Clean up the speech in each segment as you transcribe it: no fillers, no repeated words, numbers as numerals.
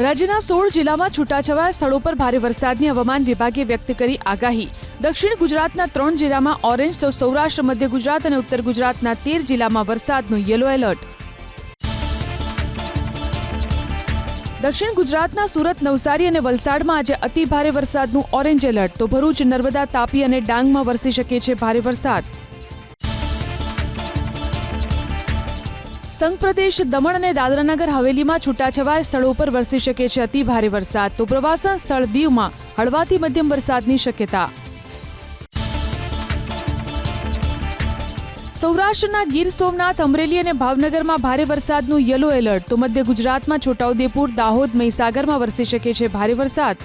રાજ્યના 16 જિલ્લામાં છૂટાછવાયા સ્થળો પર ભારે વરસાદની હવામાન વિભાગે વ્યક્ત કરી આગાહી। દક્ષિણ ગુજરાતના 3 જિલ્લામાં ઓરેન્જ તો સૌરાષ્ટ્ર, મધ્ય ગુજરાત અને ઉત્તર ગુજરાતના 13 જિલ્લામાં વરસાદનું યલો એલર્ટ। દક્ષિણ ગુજરાતના સુરત, નવસારી અને વલસાડમાં આજે અતિ ભારે વરસાદનું ઓરેન્જ એલર્ટ, તો ભરૂચ, નર્મદા, તાપી અને ડાંગમાં વરસી શકે છે ભારે વરસાદ। સંઘ પ્રદેશ દમણ અને દાદરાનગર હવેલીમાં છૂટાછવાયા સ્થળો પર વરસી શકે છે અતિ ભારે વરસાદ, તો પ્રવાસન સ્થળ દીવમાં હળવાથી મધ્યમ વરસાદની શક્યતા। સૌરાષ્ટ્રના ગીર સોમનાથ, અમરેલી અને ભાવનગરમાં ભારે વરસાદનું યલો એલર્ટ, તો મધ્ય ગુજરાતમાં છોટાઉદેપુર, દાહોદ, મહીસાગરમાં વરસી શકે છે ભારે વરસાદ।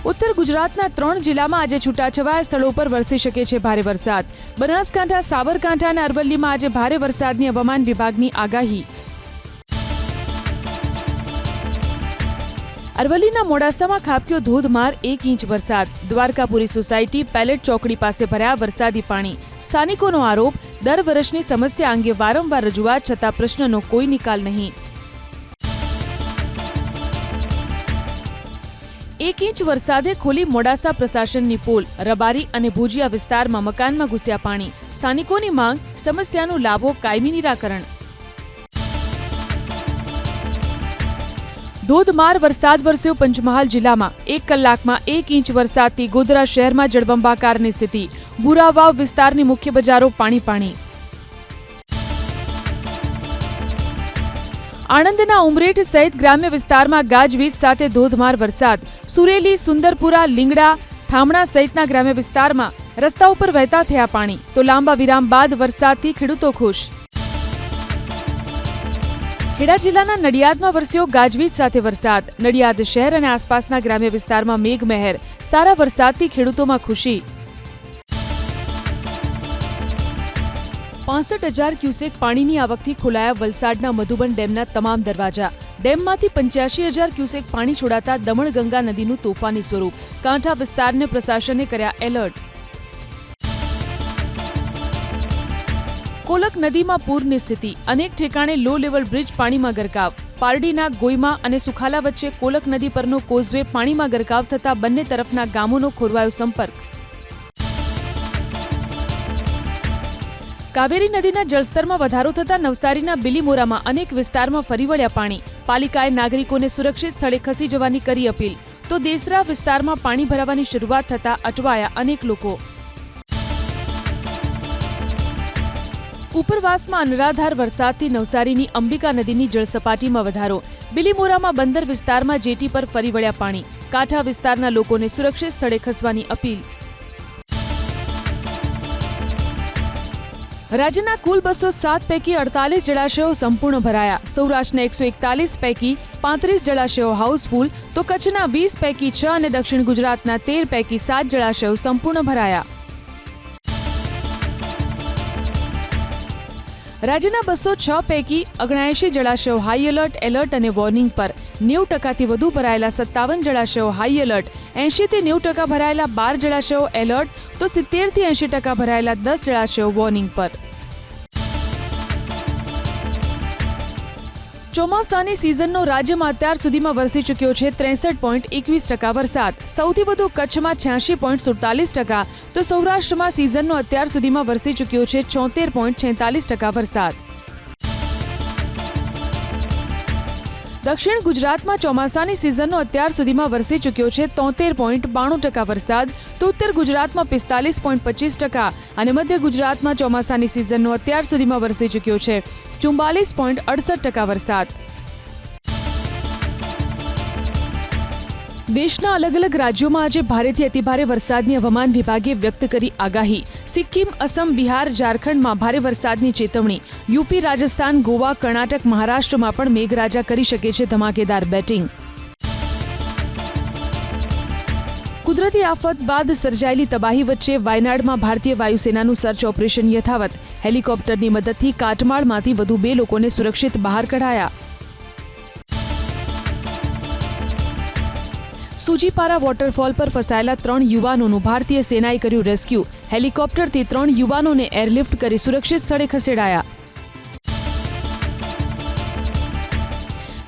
ઉત્તર ગુજરાતના 3 જિલ્લામાં આજે છૂટાછવાયા સ્થળો પર વરસી શકે છે ભારે વરસાદ। બનાસકાંઠા, સાબરકાંઠા અને અરવલ્લીમાં આજે ભારે વરસાદની હવામાન વિભાગની આગાહી। અરવલ્લીના મોડાસામાં ખાબક્યો ધોધમાર 1 ઇંચ વરસાદ। દ્વારકાપુરી સોસાયટી, પેલેટ ચોકડી પાસે ભરાયા વરસાદી પાણી। સ્થાનિકોનો આરોપ, દર વર્ષની સમસ્યા અંગે વારંવાર રજૂઆત છતાં પ્રશ્નનો કોઈ નિકાલ નહીં। 1 ઇંચ વરસાદે ખોલી મોડાસા પ્રશાસનની પોલ। રબારી અને ભુજિયા વિસ્તારમાં મકાનમાં ઘૂસ્યા પાણી। સ્થાનિકોની માંગ, સમસ્યાનો લાવો કાયમી નિરાકરણ। ધોધમાર વરસાદ વરસ્યો પંચમહાલ જિલ્લામાં। 1 કલાકમાં 1 ઇંચ વરસાદથી ગોધરા શહેરમાં જળબંબાકારની સ્થિતિ। બુરાવાવ વિસ્તારની મુખ્ય બજારો પાણી પાણી। આણંદના ઉમરેઠ સહિત ગ્રામ્ય વિસ્તારમાં ગાજવીજ સાથે ધોધમાર વરસાદ। સુરેલી, સુંદરપુરા, લીંગડા, થામણા સહિતના ગ્રામ્ય વિસ્તારમાં રસ્તા ઉપર વહેતા થયા પાણી, તો લાંબા વિરામ બાદ વરસાદથી ખેડૂતો ખુશ। ખેડા જિલ્લાના નડિયાદમાં વરસ્યો ગાજવીજ સાથે વરસાદ। નડિયાદ શહેર અને આસપાસના ગ્રામ્ય વિસ્તારમાં મેઘમહેર, સારા વરસાદથી ખેડૂતોમાં ખુશી। 65,000 ક્યુસેક પાણીની આવકથી ખોલાયા વલસાડના મધુબન ડેમના તમામ દરવાજા। ડેમમાંથી 85,000 ક્યુસેક પાણી છોડાતા દમણ ગંગા નદીનું તોફાની સ્વરૂપ। કાંઠા વિસ્તારને પ્રશાસને કર્યા એલર્ટ। કોલક નદીમાં પૂરની સ્થિતિ। અનેક ઠેકાણે લો લેવલ બ્રિજ પાણીમાં ગરકાવ। પારડીના ગોઈમા અને સુખાલા વચ્ચે કોલક નદી પરનો કોઝવે પાણીમાં ગરકાવ થતા બંને તરફના ગામોનો ખોરવાયો સંપર્ક। કાવેરી નદીના જળસ્તરમાં વધારો થતા નવસારીના બિલીમોરામાં અનેક વિસ્તારમાં ફરી વળ્યા પાણી। પાલિકાએ નાગરિકોને સુરક્ષિત સ્થળે ખસી જવાની કરી અપીલ, તો દેસરા વિસ્તારમાં પાણી ભરાવાની શરૂઆત થતા અટવાયા અનેક લોકો। ઉપરવાસમાં અનરાધાર વરસાદથી નવસારીની અંબિકા નદીની જળસપાટીમાં વધારો। બિલીમોરામાં બંદર વિસ્તારમાં જેટી પર ફરી વળ્યા પાણી। કાંઠા વિસ્તારના લોકોને સુરક્ષિત સ્થળે ખસવાની અપીલ। રાજ્યના કુલ 207 પૈકી 48 જળાશયો સંપૂર્ણ ભરાયા। સૌરાષ્ટ્રના 141 પૈકી 35 જળાશયો હાઉસફુલ, તો કચ્છના 20 પૈકી 6 અને દક્ષિણ ગુજરાતના 13 પૈકી 7 જળાશયો સંપૂર્ણ ભરાયા। રાજ્યના 206 પૈકી 79 જળાશયો હાઈ એલર્ટ અને વોર્નિંગ પર। 90%થી વધુ ભરાયેલા 57 જળાશયો હાઈ એલર્ટ, 80 થી 90% ભરાયેલા 12 જળાશયો એલર્ટ, તો 70 થી 80% ભરાયેલા 10 જળાશયો વોર્નિંગ પર। ચોમાસાની સિઝનનો રાજ્યમાં અત્યાર સુધીમાં વરસી ચૂક્યો છે 63.21% વરસાદ। સૌથી વધુ કચ્છમાં 86.47%, તો સૌરાષ્ટ્રમાં સિઝનનો અત્યાર સુધીમાં વરસી ચૂક્યો છે 74.46% વરસાદ। દક્ષિણ ગુજરાતમાં ચોમાસાની સિઝનનો અત્યાર સુધીમાં વરસી ચૂક્યો છે 73.92% વરસાદ, તો ઉત્તર ગુજરાતમાં 45.25% અને મધ્ય ગુજરાતમાં ચોમાસાની સિઝનનો અત્યાર સુધીમાં વરસી ચૂક્યો છે 44.68% વરસાદ। દેશના અલગ અલગ રાજ્યોમાં આજે ભારેથી અતિભારે વરસાદની હવામાન વિભાગે વ્યક્ત કરી આગાહી। સિક્કિમ, અસમ, બિહાર, ઝારખંડમાં ભારે વરસાદની ચેતવણી। યુપી, રાજસ્થાન, ગોવા, કર્ણાટક, મહારાષ્ટ્રમાં પણ મેઘરાજા કરી શકે છે ધમાકેદાર બેટિંગ। કુદરતી આફત બાદ સર્જાયેલી તબાહી વચ્ચે વાયનાડમાં ભારતીય વાયુસેનાનું સર્ચ ઓપરેશન યથાવત। હેલિકોપ્ટરની મદદથી કાટમાળમાંથી વધુ 2 લોકોને સુરક્ષિત બહાર કઢાયા। સુજીપારા વોટરફોલ પર ફસાયેલા 3 યુવાનોનું ભારતીય સેનાએ કર્યું રેસ્ક્યુ। હેલિકોપ્ટરથી 3 યુવાનોને એરલિફ્ટ કરી સુરક્ષિત સ્થળે ખસેડાયા।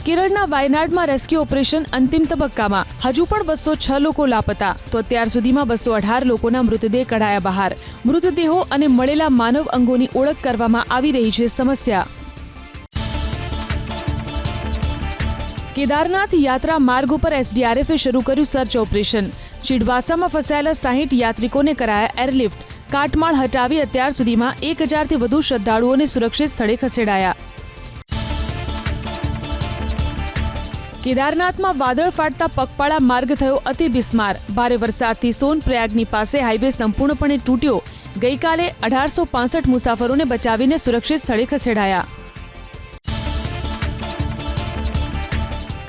કેરળના વાયનાડમાં રેસ્ક્યુ ઓપરેશન અંતિમ તબક્કામાં. હજુ પણ 206 લોકો લાપતા. તો અત્યાર સુધીમાં 218 લોકોના મૃતદેહ કઢાયા બહાર. મૃતદેહો અને મળેલા માનવ અંગોની ઓળખ કરવામાં આવી રહી છે સમસ્યા. કેદારનાથ યાત્રા માર્ગ ઉપર એસડીઆરએફે શરૂ કર્યું સર્ચ ઓપરેશન. ચીડવાસામાં ફસાયેલા 60 યાત્રિકોને કરાયા એરલિફ્ટ. કાટમાળ હટાવી અત્યાર સુધીમાં 1000થી વધુ શ્રદ્ધાળુઓને સુરક્ષિત સ્થળે ખસેડાયા. કેદારનાથમાં વાદળ ફાટતા પગપાળા માર્ગ થયો અતિ બિસ્માર. ભારે વરસાદથી સોનપ્રયાગની પાસે હાઈવે સંપૂર્ણપણે તૂટ્યો. ગઈકાલે 1865 મુસાફરોને બચાવીને સુરક્ષિત સ્થળે ખસેડાયા.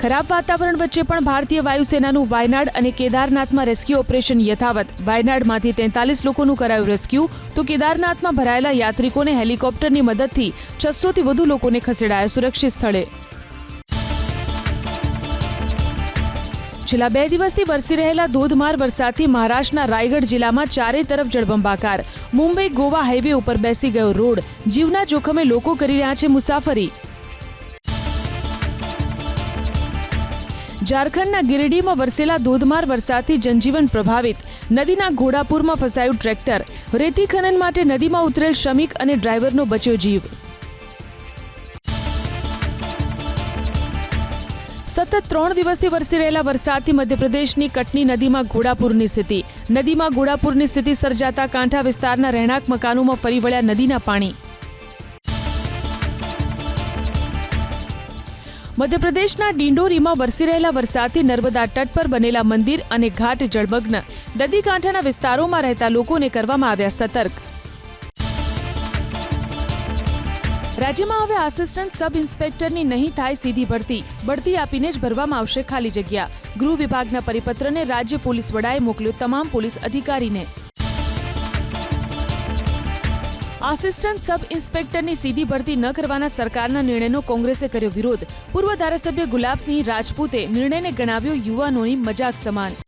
ખરાબ વાતાવરણ વચ્ચે પણ ભારતીય વાયુસેનાનું વાયનાડ અને કેદારનાથમાં રેસ્ક્યુ ઓપરેશન યથાવત. વાયનાડમાંથી 43 લોકોનું કરાયું રેસ્ક્યુ, તો કેદારનાથમાં ભરાયેલા યાત્રિકોને હેલિકોપ્ટરની મદદથી 600થી વધુ લોકોને ખસેડાયા સુરક્ષિત સ્થળે. છેલ્લા 2 દિવસથી વરસી રહેલા ધોધમાર વરસાદથી મહારાષ્ટ્રના રાયગઢ જિલ્લામાં ચારે તરફ જળબંબાકાર. મુંબઈ ગોવા હાઈવે ઉપર બેસી ગયો રોડ. જીવના જોખમે લોકો કરી રહ્યા છે મુસાફરી. ઝારખંડના ગિરિડીમાં વરસેલા ધોધમાર વરસાદથી જનજીવન પ્રભાવિત. નદીના ઘોડાપુરમાં ફસાયું ટ્રેક્ટર. રેતી ખનન માટે નદીમાં ઉતરેલ શ્રમિક અને ડ્રાઈવરનો બચ્યો જીવ. સતત 3 દિવસથી વરસી રહેલા વરસાદથી મધ્યપ્રદેશની કટની નદીમાં ઘોડાપુરની સ્થિતિ. નદીમાં ઘોડાપુરની સ્થિતિ સર્જાતા કાંઠા વિસ્તારના રહેણાંક મકાનોમાં ફરી વળ્યા નદીના પાણી. મધ્યપ્રદેશના ડિંડોરીમાં વરસી રહેલા વરસાદથી નર્મદા તટ પર બનેલા મંદિર અને ઘાટ જળમગ્ન. નદી કાંઠાના વિસ્તારોમાં રહેતા લોકોને કરવામાં આવ્યા સતર્ક. રાજ્યમાં હવે આસિસ્ટન્ટ સબ ઇન્સ્પેક્ટરની નહીં થાય સીધી ભરતી. બઢતી આપીને જ ભરવામાં આવશે ખાલી જગ્યા. ગૃહ વિભાગના પરિપત્રને રાજ્ય પોલીસ વડાએ મોકલ્યો તમામ પોલીસ અધિકારીને. આસિસ્ટન્ટ સબ ઇન્સ્પેક્ટરની સીધી ભરતી ન કરવાના સરકારના નિર્ણયનો કોંગ્રેસે કર્યો વિરોધ. પૂર્વ ધારાસભ્ય ગુલાબસિંહ રાજપૂતે નિર્ણયને ગણાવ્યો યુવાનોની મજાક સમાન.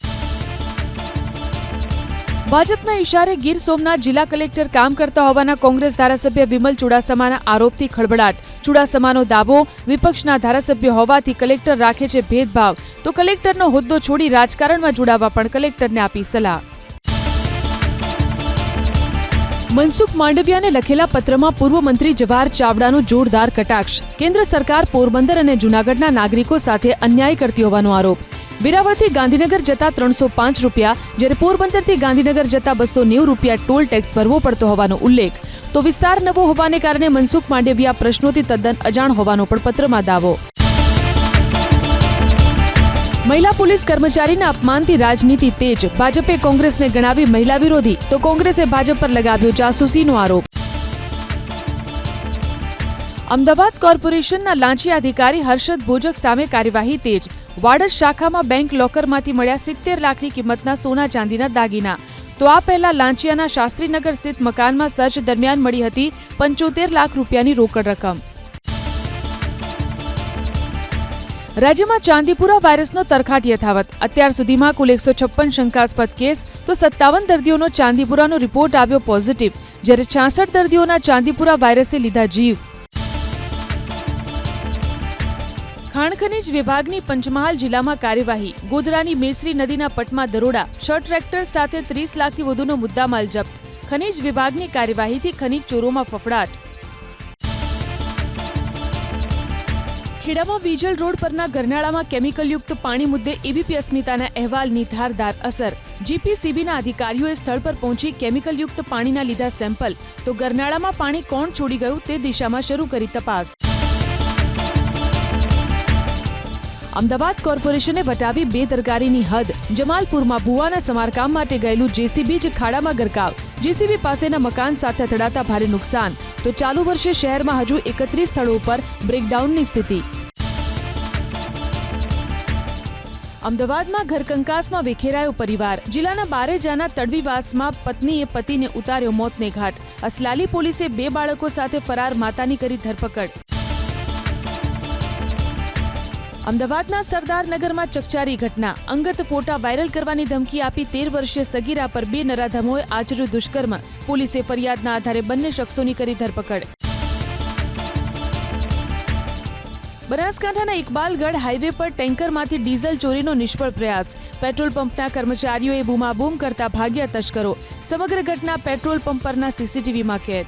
ભાજપના ઇશારે ગીર સોમનાથ જિલ્લા કલેક્ટર કામ કરતા હોવાના કોંગ્રેસ ધારાસભ્ય વિમલ ચુડાસમાના આરોપથી ખળભળાટ. ચુડાસમાનો દાવો, વિપક્ષના ધારાસભ્ય હોવાથી કલેક્ટર રાખે છે ભેદભાવ, તો કલેક્ટરનો હોદ્દો છોડી રાજકારણમાં જોડાવા પણ કલેક્ટરને આપી સલાહ. મનસુખ માંડવિયાને લખેલા પત્રમાં પૂર્વ મંત્રી જવાહર ચાવડાનો જોરદાર કટાક્ષ. કેન્દ્ર સરકાર પોરબંદર અને જૂનાગઢના નાગરિકો સાથે અન્યાય કરતી હોવાનો આરોપ. વેરાવળથી ગાંધીનગર જતા 305 રૂપિયા, જ્યારે પોરબંદરથી ગાંધીનગર જતા 290 રૂપિયા ટોલ ટેક્સ ભરવો પડતો હોવાનો ઉલ્લેખ. તો વિસ્તાર નવો હોવાને કારણે મનસુખ માંડવિયા પ્રશ્નોથી તદ્દન અજાણ હોવાનો પણ પત્રમાં દાવો. મહિલા પોલીસ કર્મચારીના અપમાનથી રાજનીતિ તેજ. ભાજપે કોંગ્રેસને ગણાવી મહિલા વિરોધી, તો કોંગ્રેસે ભાજપ પર લગાવ્યો જાસૂસીનો આરોપ. અમદાવાદ કોર્પોરેશનના લાંચી અધિકારી હર્ષદ ભોજક સામે કાર્યવાહી તેજ. વાડજ શાખામાં બેંક લોકરમાંથી મળ્યા 70 લાખની કિંમતના સોના ચાંદીના દાગીના. તો આ પહેલા લાંચિયાના શાસ્ત્રીનગર સ્થિત મકાનમાં સર્ચ દરમિયાન મળી હતી 75 લાખ રૂપિયાની રોકડ રકમ. રાજ્યમાં ચાંદીપુરા વાયરસનો તરખાટ યથાવત. અત્યાર સુધીમાં કુલ 156 શંકાસ્પદ કેસ, તો 57 દર્દીઓનો ચાંદીપુરાનો રિપોર્ટ આવ્યો પોઝિટિવ, જ્યારે 66 દર્દીઓના ચાંદીપુરા વાયરસે લીધા જીવ. ખાણ ખનીજ વિભાગની પંચમહાલ જિલ્લામાં કાર્યવાહી. ગોધરાની મેસરી નદીના પટમાં દરોડા. 6 ટ્રેક્ટર સાથે 30 લાખથી વધુનો મુદ્દામાલ જપ્ત. ખનીજ વિભાગની કાર્યવાહીથી ખનીજ ચોરોમાં ફફડાટ. ખેડામાં બીજલ રોડ પરના ગરનાળામાં કેમિકલયુક્ત પાણી મુદ્દે એબીપી અસ્મિતાના અહેવાલની ધારદાર અસર. જીપીસીબીના અધિકારીઓએ સ્થળ પર પહોંચી કેમિકલયુક્ત પાણીના લીધા સેમ્પલ. તો ગરનાળામાં પાણી કોણ છોડી ગયું તે દિશામાં શરૂ કરી તપાસ. અમદાવાદ કોર્પોરેશને વટાવી બેદરકારીની હદ. જમાલપુરમાં ભુવાના સમારકામ માટે ગયેલું જેસીબી જ ખાડામાં ગરકાવ. જેસીબી પાસેના મકાન સાથે અથડાતા ભારે નુકસાન. તો ચાલુ વર્ષે શહેરમાં હજુ 31 સ્થળો પર બ્રેકડાઉનની સ્થિતિ. અમદાવાદમાં ઘરકંકાસમાં વિખેરાયો પરિવાર. જિલ્લાના બારેજાના તડવીવાસમાં પત્નીએ પતિને ઉતાર્યો મોતને ઘાટ. અસલાલી પોલીસે 2 બાળકો સાથે ફરાર માતાની કરી ધરપકડ. અમદાવાદના સરદારનગરમાં ચકચારી ઘટના. અંગત ફોટા વાયરલ કરવાની ધમકી આપી 13 વર્ષીય સગીરા પર 2 નરાધમોએ આચર્યું દુષ્કર્મ. પોલીસે ફરિયાદના આધારે બંને શખ્સોની કરી ધરપકડ. બનાસકાંઠાના ઇકબાલગઢ હાઈવે પર ટેન્કરમાંથી ડીઝલ ચોરીનો નિષ્ફળ પ્રયાસ. પેટ્રોલ પંપના કર્મચારીઓએ બૂમાબૂમ કરતા ભાગ્યા તસ્કરો. સમગ્ર ઘટના પેટ્રોલ પંપ પરના સીસીટીવીમાં કેદ.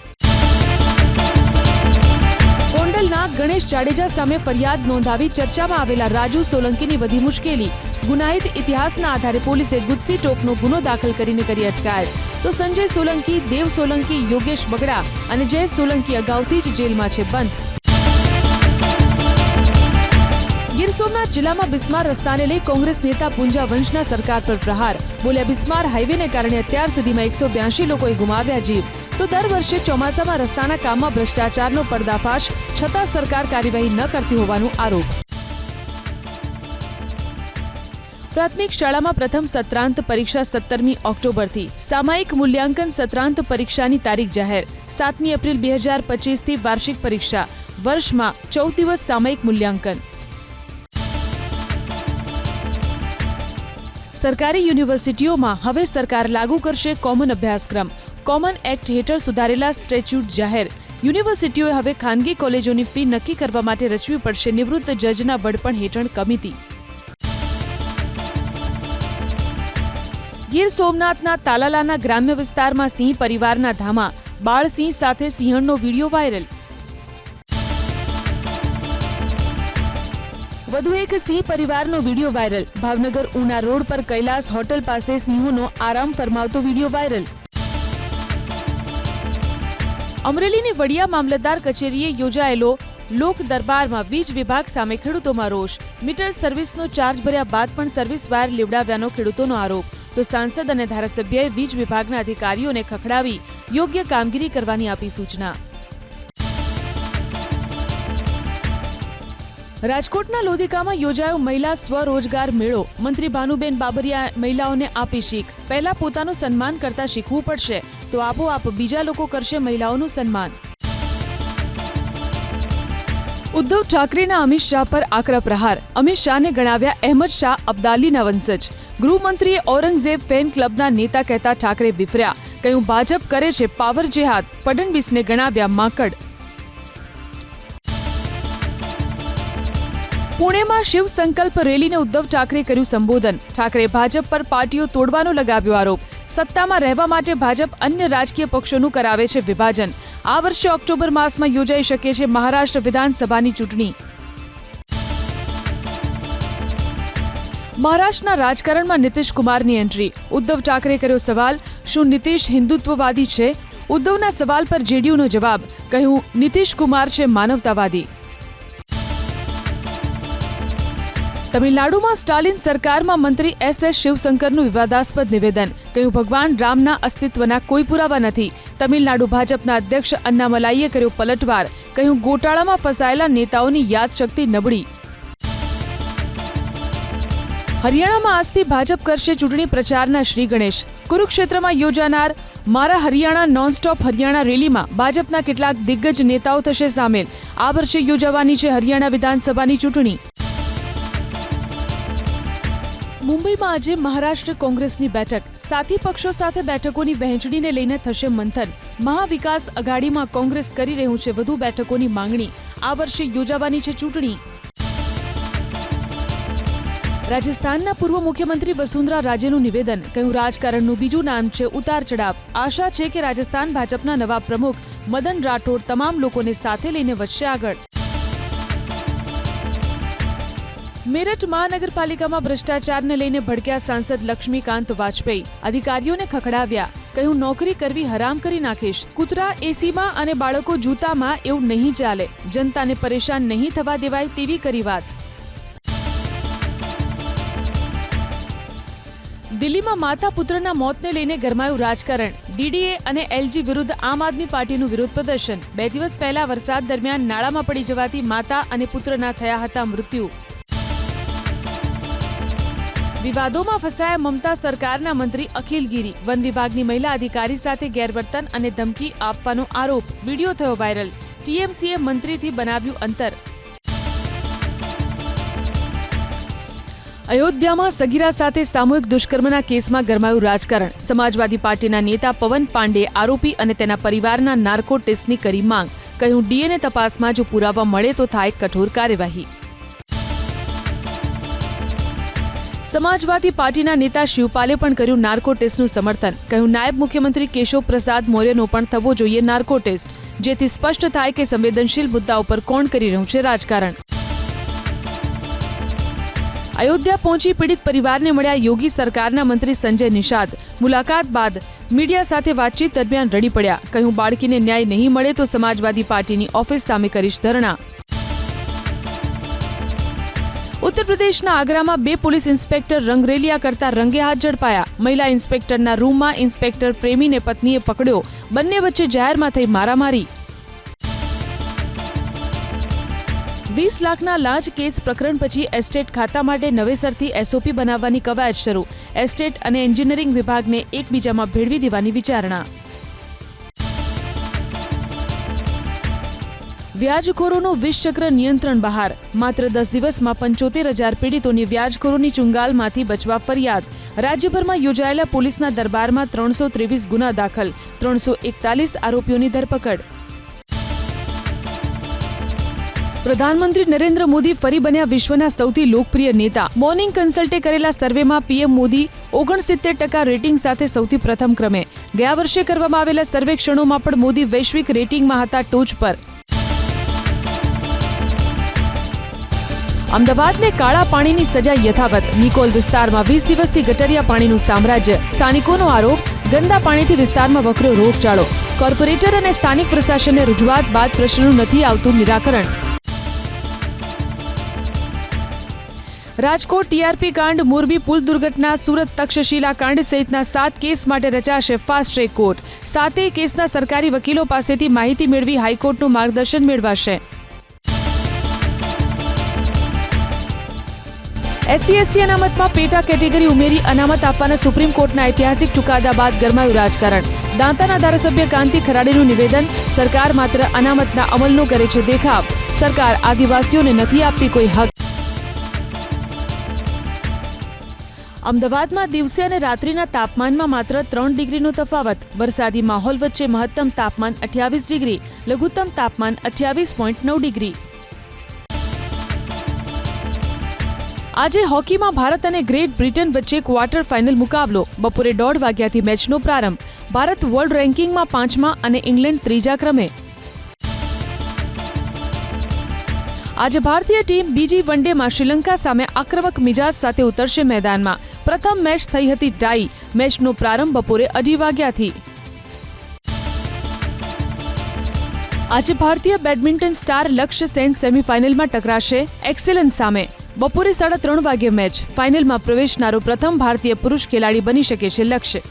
ગોંડલના ગણેશ જાડેજા સામે ફરિયાદ નોંધાવી ચર્ચામાં આવેલા રાજુ સોલંકીની વધી મુશ્કેલી. ગુનાહિત ઇતિહાસના આધારે પોલીસે ગુજસી ટોપનો ગુનો દાખલ કરીને કરી અટકાયત. તો સંજય સોલંકી, દેવ સોલંકી, યોગેશ બગડા અને જય સોલંકી અગાઉથી જ જેલમાં છે બંધ. ગીર સોમનાથ જિલ્લામાં બિસ્માર રસ્તાને લઈ કોંગ્રેસ નેતા પૂંજા વંશના સરકાર પર પ્રહાર. બોલ્યા, બિસ્માર હાઈવેને કારણે અત્યાર સુધીમાં 182 લોકોએ ગુમાવ્યા જીવ. તો દર વર્ષે ચોમાસામાં રસ્તાના કામમાં ભ્રષ્ટાચારનો પર્દાફાશ છતાં સરકાર કાર્યવાહી ન કરતી હોવાનો આરોપ. પ્રાથમિક શાળામાં પ્રથમ સત્રાંત પરીક્ષા 17મી ઓક્ટોબરથી. સામાયિક મૂલ્યાંકન સત્રાંત પરીક્ષાની તારીખ જાહેર. 7મી એપ્રિલ 2025થી વાર્ષિક પરીક્ષા. વર્ષમાં 14 દિવસ સામાયિક મૂલ્યાંકન. સરકારી યુનિવર્સિટીઓમાં હવે સરકાર લાગુ કરશે કોમન અભ્યાસક્રમ. કોમન એક્ટ હેઠળ સુધારેલા સ્ટેચ્યુટ જાહેર. યુનિવર્સિટીઓએ હવે ખાનગી કોલેજોની ફી નક્કી કરવા માટે રચવી પડશે નિવૃત્ત જજના વડપણ હેઠળ કમિટી. ગીર સોમનાથના તાલાલાના ગ્રામ્ય વિસ્તારમાં સિંહ પરિવારના ધામા. બાળસિંહ સાથે સિંહણનો વીડિયો વાયરલ. વધુ એક સિંહ પરિવારનો video viral. Bhavnagar Una road પર કૈલાસ હોટલ પાસે સિંહોનો આરામ ફરમાવતો વીડિયો વાયરલ. અમરેલીની વડિયા મામલતદાર કચેરીએ યોજાયેલો લોક દરબારમાં વીજ વિભાગ સામે ખેડૂતોમાં રોષ. મીટર સર્વિસનો ચાર્જ ભર્યા બાદ પણ સર્વિસ વાયર લેવડાવ્યાનો ખેડૂતોનો આરોપ. તો સાંસદ અને ધારાસભ્યએ વીજ વિભાગના અધિકારીઓને ખખડાવી યોગ્ય કામગીરી કરવાની આપી સૂચના. રાજકોટના લોધિકામાં યોજાયો મહિલા સ્વરોજગાર મેળો. મંત્રી ભાનુબેન બાબરિયા મહિલાઓને આપી શીખ. પહેલા પોતાનું સન્માન કરતા શીખવું પડશે, તો આપોઆપ બીજા લોકો કરશે મહિલાઓનું સન્માન. ઉદ્ધવ ઠાકરેના અમિત શાહ પર આકરા પ્રહાર. અમિત શાહને ગણાવ્યા અહેમદ શાહ અબ્દાલીના વંશજ. ગૃહમંત્રીએ ઔરંગઝેબ ફેન ક્લબના નેતા કહેતા ઠાકરે વિફર્યા. કહ્યું, ભાજપ કરે છે પાવર જેહાદ. ફડણવીસને ગણાવ્યા માંકડ. પુણેમાં શિવ સંકલ્પ રેલીને ઉદ્ધવ ઠાકરે કર્યું સંબોધન. ઠાકરે ભાજપ પર પાર્ટીઓ તોડવાનો લગાવ્યો આરોપ. સત્તામાં રહેવા માટે ભાજપ અન્ય રાજકીય પક્ષોનું કરાવે છે વિભાજન. આ વર્ષે ઓક્ટોબર માસમાં યોજાઈ શકે છે મહારાષ્ટ્ર વિધાનસભાની ચૂંટણી. મહારાષ્ટ્રના રાજકારણમાં નીતિશ કુમારની એન્ટ્રી. ઉદ્ધવ ઠાકરે કર્યો સવાલ, શું નીતિશ હિન્દુત્વવાદી છે? ઉદ્ધવના સવાલ પર જેડીયુનો જવાબ. કહ્યું, નીતિશ કુમાર છે માનવતાવાદી. તમિલનાડુમાં સ્ટાલિન સરકારમાં મંત્રી એસ શિવશંકરનું વિવાદાસ્પદ નિવેદન. કહ્યું, ભગવાન રામના અસ્તિત્વના કોઈ પુરાવા નથી. તમિલનાડુ ભાજપના અધ્યક્ષ અન્નામલાઈએ કર્યો પલટવાર. કહ્યું, ગોટાળામાં ફસાયેલા નેતાઓની યાદશક્તિ નબળી. હરિયાણામાં આજથી ભાજપ કરશે ચૂંટણી પ્રચારના શ્રી ગણેશ. કુરુક્ષેત્રમાં યોજાનાર મારા હરિયાણા નોનસ્ટોપ હરિયાણા રેલીમાં ભાજપના કેટલાક દિગ્ગજ નેતાઓ થશે સામેલ. આ વર્ષે યોજાવાની છે હરિયાણા વિધાનસભાની ચૂંટણી. મુંબઈમાં આજે મહારાષ્ટ્ર કોંગ્રેસની બેઠક. સાથી પક્ષો સાથે બેઠકોની વહેંચણીને લઈને થશે મંથન. મહાવિકાસ અઘાડીમાં કોંગ્રેસ કરી રહ્યું છે વધુ બેઠકોની માંગણી. આ વર્ષે યોજાવાની છે ચૂંટણી. રાજસ્થાનના પૂર્વ મુખ્યમંત્રી વસુંધરા રાજેનું નિવેદન. કહ્યું, રાજકારણનું બીજું નામ છે ઉતાર ચઢાવ. આશા છે કે રાજસ્થાન ભાજપના નવા પ્રમુખ મદન રાઠોડ તમામ લોકોને સાથે લઈને વધશે આગળ. મેરઠ મહાનગરપાલિકામાં ભ્રષ્ટાચારને લઈને ભડક્યા સાંસદ લક્ષ્મીકાંત વાજપેયી. અધિકારીઓને ખખડાવ્યા. કહ્યું, નોકરી કરવી હરામ કરી નાખીશ. કૂતરા એસીમાં અને બાળકો જૂતામાં એવું નહીં ચાલે. જનતાને પરેશાન નહીં થવા દેવાય તેવી કરી વાત. દિલ્હીમાં માતા પુત્રના મોતને લઈને ગરમાયું રાજકારણ. ડીડીએ અને એલજી વિરુદ્ધ આમ આદમી પાર્ટીનું વિરોધ પ્રદર્શન. 2 દિવસ પહેલા વરસાદ દરમિયાન નાળામાં પડી જવાથી માતા અને પુત્રના થયા હતા મૃત્યુ. વિવાદોમાં ફસાયા મમતા સરકારના મંત્રી અખિલ ગીરી. વન વિભાગની મહિલા અધિકારી સાથે ગેરવર્તન અને ધમકી આપવાનો આરોપ. વીડિયો થયો વાયરલ. ટીએમસીએ મંત્રીથી બનાવ્યું અંતર. અયોધ્યામાં સગીરા સાથે સામૂહિક દુષ્કર્મના કેસમાં ગરમાયું રાજકારણ. સમાજવાદી પાર્ટીના નેતા પવન પાંડેએ આરોપી અને તેના પરિવારના નાર્કો ટેસ્ટની કરી માંગ. કહ્યું ડીએનએ તપાસમાં જો પુરાવા મળે તો થાય કઠોર કાર્યવાહી. સમાજવાદી પાર્ટીના નેતા શિવપાલે પણ કર્યું નાર્કો ટેસ્ટનું સમર્થન. કહ્યું નાયબ મુખ્યમંત્રી કેશવ પ્રસાદ મૌર્યનો પણ થવો જોઈએ નાર્કો ટેસ્ટ, જેથી સ્પષ્ટ થાય કે સંવેદનશીલ મુદ્દા ઉપર કોણ કરી રહ્યું છે રાજકારણ. અયોધ્યા પહોંચી પીડિત પરિવારને મળ્યા યોગી સરકારના મંત્રી સંજય નિષાદ. મુલાકાત બાદ મીડિયા સાથે વાતચીત દરમિયાન રડી પડ્યા. કહ્યું બાળકીને ન્યાય નહીં મળે તો સમાજવાદી પાર્ટીની ઓફિસ સામે કરીશ ધરણા. ઉત્તર પ્રદેશના આગ્રામાં 2 પોલીસ ઇન્સ્પેક્ટર રંગરેલિયા કરતા રંગે હાથ ઝડપાયા. મહિલા ઇન્સ્પેક્ટરના રૂમમાં ઇન્સ્પેક્ટર પ્રેમીને પત્નીએ પકડ્યો. બંને વચ્ચે જાહેરમાં થઈ મારામારી. 20 લાખના લાંચ કેસ પ્રકરણ પછી એસ્ટેટ ખાતા માટે નવેસરથી એસઓપી બનાવવાની કવાયત શરૂ. એસ્ટેટ અને એન્જિનિયરિંગ વિભાગને એકબીજામાં ભેળવી દેવાની વિચારણા. વ્યાજખોરોનું વિષચક્ર નિયંત્રણ બહાર. માત્ર 10 દિવસમાં 75,000 પીડિતોની વ્યાજખોરોની ચુંગાલમાંથી બચવા ફરિયાદ. રાજ્યભરમાં યોજાયેલા પોલીસના દરબારમાં 323 ગુના દાખલ, 341 આરોપીઓની ધરપકડ. પ્રધાનમંત્રી નરેન્દ્ર મોદી ફરી બન્યા વિશ્વના સૌથી લોકપ્રિય નેતા. મોર્નિંગ કન્સલ્ટે કરેલા સર્વેમાં પીએમ મોદી 69% રેટિંગ સાથે સૌથી પ્રથમ ક્રમે. ગયા વર્ષે કરવામાં આવેલા સર્વેક્ષણોમાં પણ મોદી વૈશ્વિક રેટિંગમાં હતા ટોચ પર. અમદાવાદને કાળા પાણીની સજા યથાવત. નિકોલ વિસ્તારમાં 20 દિવસથી ગટરિયા પાણીનું સામ્રાજ્ય. સ્થાનિકોનો આરોપ, ગંદા પાણીથી વિસ્તારમાં વકર્યો રોગચાળો. કોર્પોરેટર અને સ્થાનિક પ્રશાસનને રજૂઆત બાદ પ્રશ્નનું નથી આવતું નિરાકરણ. રાજકોટ ટીઆરપી કાંડ, મોરબી પુલ દુર્ઘટના, સુરત તક્ષશિલા કાંડ સહિતના 7 કેસ માટે રચાશે ફાસ્ટ ટ્રેક કોર્ટ. 7 કેસના સરકારી વકીલો પાસેથી માહિતી મેળવી હાઈકોર્ટનું માર્ગદર્શન મેળવાશે. SC/ST અનામતમાં પેટા કેટેગરી ઉમેરી અનામત આપવાના સુપ્રીમ કોર્ટના ઐતિહાસિક ચુકાદા બાદ ગરમાયું રાજકારણ. દાંતાના ધારાસભ્ય કાંતિ ખરાડેનું નિવેદન, સરકાર માત્ર અનામતના અમલનો કરે છે દેખાવ. સરકાર આદિવાસીઓને નથી આપતી કોઈ હક. અમદાવાદમાં દિવસે અને રાત્રિના તાપમાનમાં માત્ર 3 ડિગ્રીનો તફાવત. વરસાદી માહોલ વચ્ચે મહત્તમ તાપમાન 28 ડિગ્રી, લઘુત્તમ તાપમાન 28.9 ડિગ્રી. આજે હોકીમાં ભારત અને ગ્રેટ બ્રિટન વચ્ચે ક્વાર્ટર ફાઇનલ મુકાબલો. બપોરે 1:30 વાગ્યાથી મેચનો પ્રારંભ. ભારત વર્લ્ડ રેન્કિંગમાં 5મા અને ઇંગ્લેન્ડ 3જા ક્રમે. આજે ભારતીય ટીમ બીજી વનડેમાં શ્રીલંકા સામે આક્રમક મિજાજ સાથે ઉતરશે મેદાનમાં. પ્રથમ મેચ થઈ હતી ટાઈ. મેચનો પ્રારંભ બપોરે 2:30 વાગ્યાથી. આજે ભારતીય બેડમિન્ટન સ્ટાર લક્ષ્ય સેન સેમીફાઇનલમાં ટકરાશે એક્સેલન્સ સામે. બપોરે 3:30 વાગ્યે મેચ. ફાઇનલમાં પ્રવેશનારો પ્રથમ ભારતીય પુરુષ ખેલાડી બની શકે છે લક્ષ્ય.